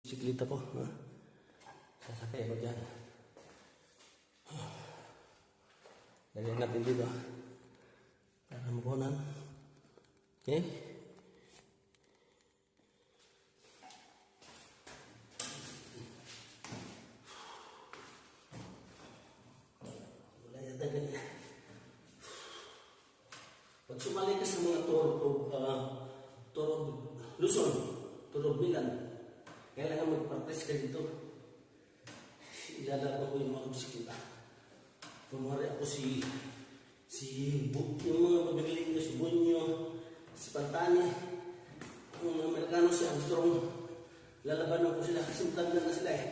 Bisikleta ko. Sasakay ako dyan. Lagyan natin dito. Para makunan. Okay? Wala yata ganyan. Pag sumali ka sa mga Toro Luzon, Toro Milan, kailangan mag-practice ka dito. Ilalaban ko yung mga bisikleta. Kumari ako yung mga pagbibiling ko, si Bunyo, si Pantani, ang mga Amerikano, si Armstrong, lalabanan ko sila kasi matanda na sila eh.